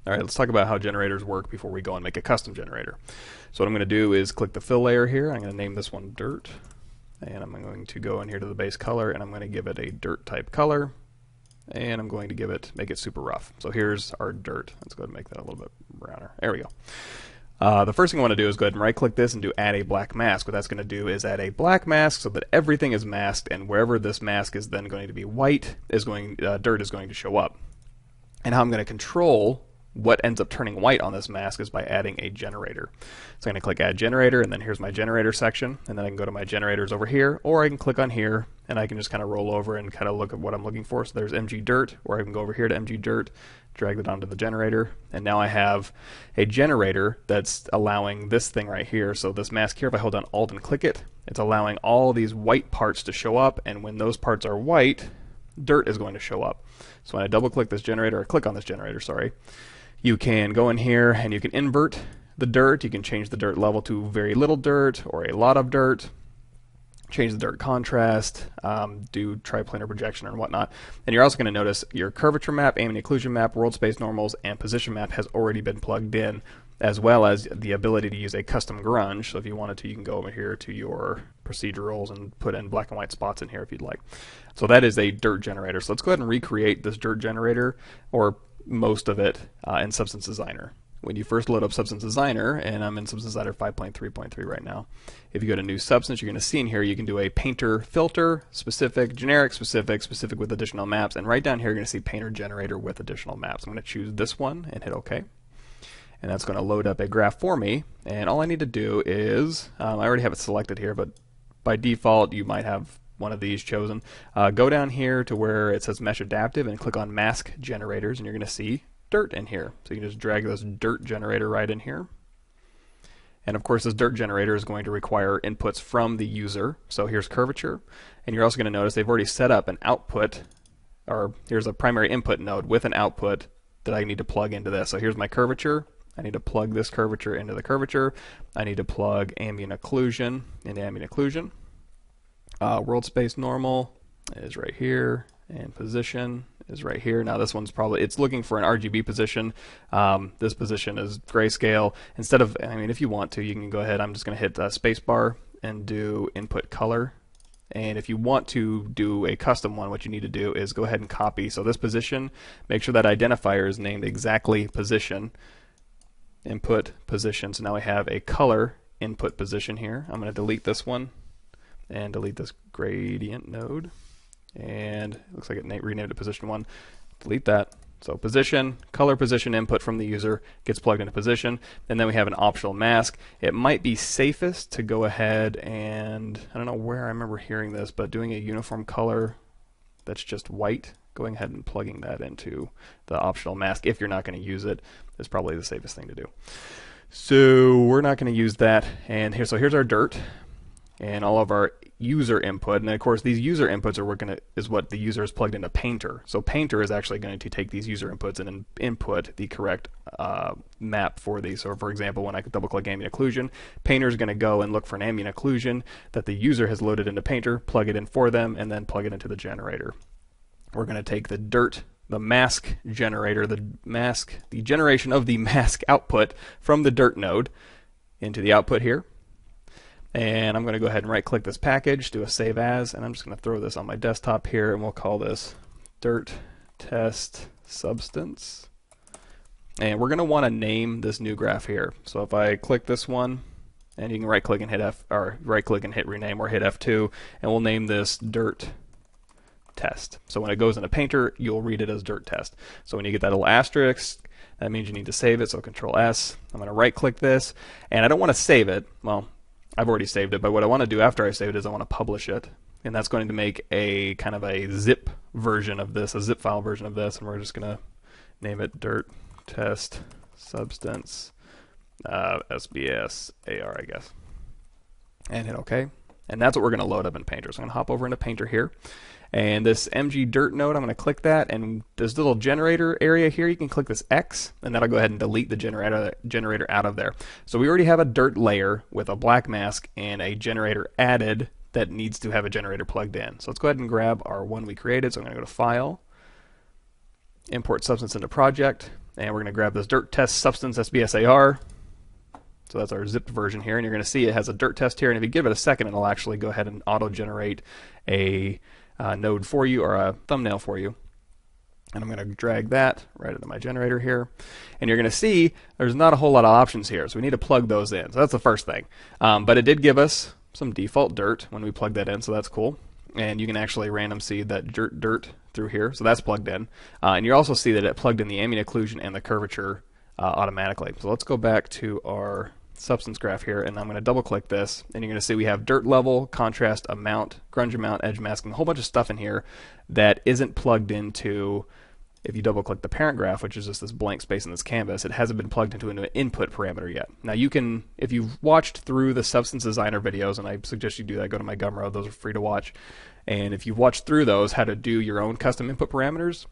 All right, let's talk about how generators work before we go and make a custom generator. So what I'm going to do is click the fill layer here. I'm going to name this one dirt. And I'm going to go in here to the base color and I'm going to give it a dirt type color. And I'm going to make it super rough. So here's our dirt. Let's go ahead and make that a little bit browner. There we go. The first thing I want to do is go ahead and right click this and do add a black mask. What that's going to do is add a black mask so that everything is masked, and wherever this mask is then going to be white, dirt is going to show up. And how I'm going to control what ends up turning white on this mask is by adding a generator. So I'm going to click add generator, and then here's my generator section, and then I can go to my generators over here, or I can click on here and I can just kind of roll over and kind of look at what I'm looking for. So there's MG dirt, or I can go over here to MG dirt, drag that onto the generator, and now I have a generator that's allowing this thing right here. So this mask here, if I hold down Alt and click it, it's allowing all these white parts to show up, and when those parts are white, dirt is going to show up. So when I double click this generator, or click on this generator, sorry, you can go in here and you can invert the dirt. You can change the dirt level to very little dirt or a lot of dirt, change the dirt contrast, do triplanar projection and whatnot. And you're also going to notice your curvature map, ambient occlusion map, world space normals, and position map has already been plugged in, as well as the ability to use a custom grunge. So if you wanted to, you can go over here to your procedurals and put in black and white spots in here if you'd like. So that is a dirt generator. So let's go ahead and recreate this dirt generator, or most of it, in Substance Designer. When you first load up Substance Designer, and I'm in Substance Designer 5.3.3 right now, if you go to New Substance, you're going to see in here you can do a Painter filter, specific, generic, specific, specific with additional maps, and right down here you're going to see Painter generator with additional maps. I'm going to choose this one and hit OK. And that's going to load up a graph for me, and all I need to do is, I already have it selected here, but by default you might have one of these chosen. Go down here to where it says Mesh Adaptive and click on Mask Generators, and you're going to see dirt in here. So you can just drag this dirt generator right in here. And of course this dirt generator is going to require inputs from the user. So here's curvature, and you're also going to notice they've already set up an output, or here's a primary input node with an output that I need to plug into this. So here's my curvature. I need to plug this curvature into the curvature. I need to plug ambient occlusion into ambient occlusion. World space normal is right here, and position is right here. Now this one's probably, it's looking for an RGB position. This position is grayscale. Instead of, I mean, if you want to, you can go ahead. I'm just going to hit spacebar and do input color. And if you want to do a custom one, what you need to do is go ahead and copy. So this position, make sure that identifier is named exactly position. Input position. So now we have a color input position here. I'm going to delete this one and delete this gradient node, and it looks like it renamed it position 1. Delete that. So position, color position input from the user gets plugged into position, and then we have an optional mask. It might be safest to go ahead and, I don't know where I remember hearing this, but doing a uniform color that's just white, going ahead and plugging that into the optional mask if you're not going to use it is probably the safest thing to do. So we're not going to use that, and here's our dirt and all of our user input, and of course these user inputs is what the user has plugged into Painter. So Painter is actually going to take these user inputs and input the correct map for these. So for example, when I double click ambient occlusion, Painter is going to go and look for an ambient occlusion that the user has loaded into Painter, plug it in for them, and then plug it into the generator. We're going to take the dirt, the mask generator, the generation of the mask output from the dirt node into the output here. And I'm going to go ahead and right click this package, do a save as, and I'm just going to throw this on my desktop here, and we'll call this dirt test substance. And we're going to want to name this new graph here. So if I click this one, and you can right click and hit right click and hit rename, or hit F2, and we'll name this dirt test. So when it goes into Painter, you'll read it as dirt test. So when you get that little asterisk, that means you need to save it. So Control S. I'm going to right click this, and I don't want to save it. Well, I've already saved it, but what I want to do after I save it is I want to publish it, and that's going to make a kind of a zip version of this, a zip file version of this, and we're just going to name it dirt test substance SBS AR, I guess, and hit OK. And that's what we're going to load up in Painter. So I'm going to hop over into Painter here, and this MG dirt node, I'm going to click that, and this little generator area here, you can click this X, and that'll go ahead and delete the generator out of there. So we already have a dirt layer with a black mask and a generator added that needs to have a generator plugged in. So let's go ahead and grab our one we created. So I'm going to go to File, Import Substance into Project, and we're going to grab this dirt test substance SBSAR. So that's our zipped version here, and you're going to see it has a dirt test here, and if you give it a second, it'll actually go ahead and auto-generate a node for you, or a thumbnail for you. And I'm going to drag that right into my generator here. And you're going to see there's not a whole lot of options here, so we need to plug those in. So that's the first thing. But it did give us some default dirt when we plugged that in, so that's cool. And you can actually random seed that dirt through here, so that's plugged in. And you also see that it plugged in the ambient occlusion and the curvature automatically. So let's go back to our substance graph here, and I'm going to double click this, and you're going to see we have dirt level, contrast, amount, grunge amount, edge masking, a whole bunch of stuff in here that isn't plugged into. If you double click the parent graph, which is just this blank space in this canvas, it hasn't been plugged into an input parameter yet. Now you can, if you've watched through the Substance Designer videos, and I suggest you do that, go to my Gumroad, those are free to watch. And if you've watched through those, how to do your own custom input parameters,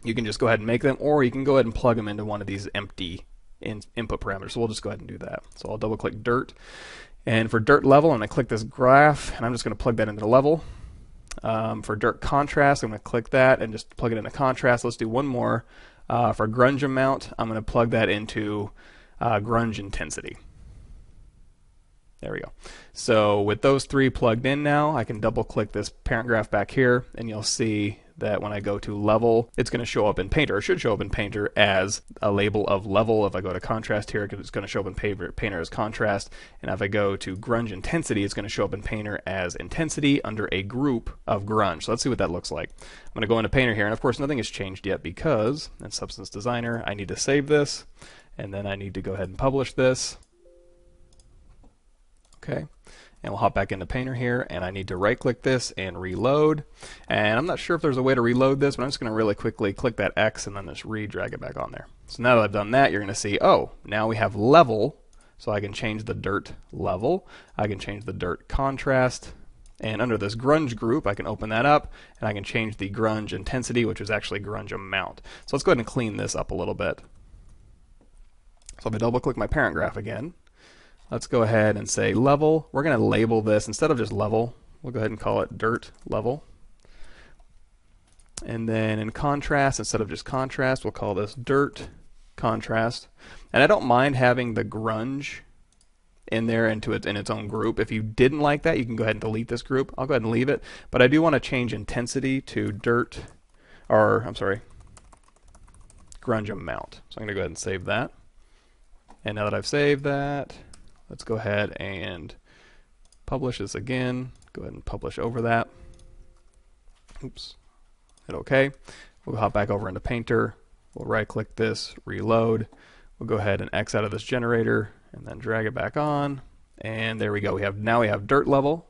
you can just go ahead and make them, or you can go ahead and plug them into one of these empty input parameters. So we'll just go ahead and do that. So I'll double click dirt, and for dirt level, I'm going to click this graph, and I'm just going to plug that into the level. For dirt contrast, I'm going to click that and just plug it into contrast. Let's do one more. For grunge amount, I'm going to plug that into grunge intensity. There we go. So with those three plugged in now, I can double click this parent graph back here, and you'll see that when I go to level, it's going to show up in Painter. It should show up in Painter as a label of level. If I go to contrast here, it's going to show up in Painter as contrast. And if I go to grunge intensity, it's going to show up in Painter as intensity under a group of grunge. So let's see what that looks like. I'm going to go into Painter here, and of course nothing has changed yet because in Substance Designer, I need to save this, and then I need to go ahead and publish this. Okay. And we'll hop back into Painter here, and I need to right click this and reload. And I'm not sure if there's a way to reload this, but I'm just going to really quickly click that X and then just drag it back on there. So now that I've done that, you're going to see, oh, now we have level, so I can change the dirt level, I can change the dirt contrast, and under this grunge group, I can open that up, and I can change the grunge intensity, which is actually grunge amount. So let's go ahead and clean this up a little bit. So if I double click my parent graph again, let's go ahead and say level. We're going to label this, instead of just level, we'll go ahead and call it dirt level. And then in contrast, instead of just contrast, we'll call this dirt contrast. And I don't mind having the grunge in there in its own group. If you didn't like that, you can go ahead and delete this group. I'll go ahead and leave it. But I do want to change intensity to dirt, or I'm sorry, grunge amount. So I'm going to go ahead and save that. And now that I've saved that, let's go ahead and publish this again. Go ahead and publish over that. Oops. Hit OK. We'll hop back over into Painter. We'll right click this, reload. We'll go ahead and X out of this generator and then drag it back on. And there we go. Now we have dirt level.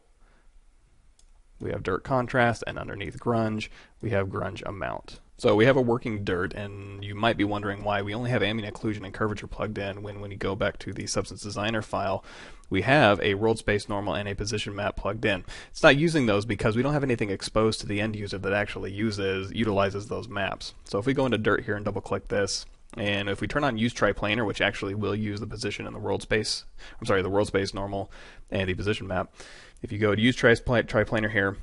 We have dirt contrast, and underneath grunge, we have grunge amount. So we have a working dirt, and you might be wondering why we only have ambient occlusion and curvature plugged in when you go back to the Substance Designer file, we have a world space normal and a position map plugged in. It's not using those because we don't have anything exposed to the end user that actually utilizes those maps. So if we go into dirt here and double click this, and if we turn on use triplanar, which actually will use the position in the world space, the world space normal and the position map. If you go to use triplanar here,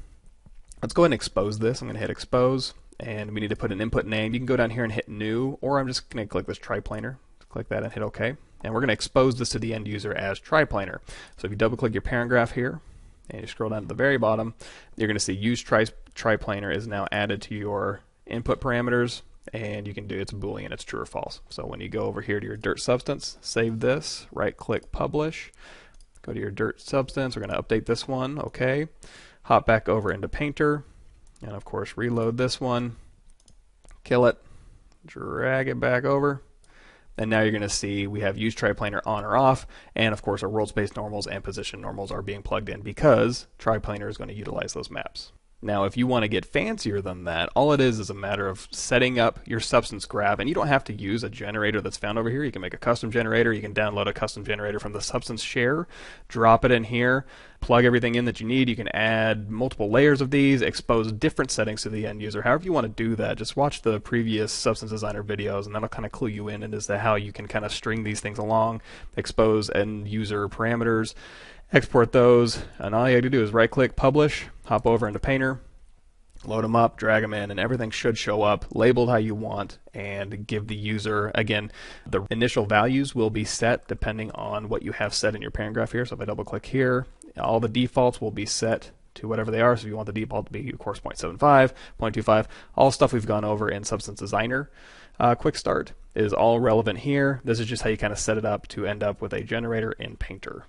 let's go ahead and expose this. I'm going to hit expose. And we need to put an input name. You can go down here and hit new, or I'm just going to click this triplanar. Click that and hit OK. And we're going to expose this to the end user as triplanar. So if you double click your parent graph here, and you scroll down to the very bottom, you're going to see use triplanar is now added to your input parameters, and you can do it's Boolean, it's true or false. So when you go over here to your dirt substance, save this, right click publish, go to your dirt substance, we're going to update this one, OK. Hop back over into Painter. And of course, reload this one, kill it, drag it back over, and now you're going to see we have use triplanar on or off, and of course our world space normals and position normals are being plugged in because triplanar is going to utilize those maps. Now, if you want to get fancier than that, all it is a matter of setting up your substance graph, and you don't have to use a generator that's found over here. You can make a custom generator. You can download a custom generator from the Substance Share, drop it in here, plug everything in that you need. You can add multiple layers of these, expose different settings to the end user. However you want to do that, just watch the previous Substance Designer videos, and that'll kind of clue you in as to how you can kind of string these things along, expose end user parameters, export those, and all you have to do is right click publish, hop over into Painter, Load them up, drag them in, and everything should show up labeled how you want, and give the user, again, the initial values will be set depending on what you have set in your parent graph here. So if I double click here, all the defaults will be set to whatever they are. So if you want the default to be, of course, 0.75, 0.25, all stuff we've gone over in Substance Designer. Quick Start is all relevant here. This is just how you kind of set it up to end up with a generator in Painter.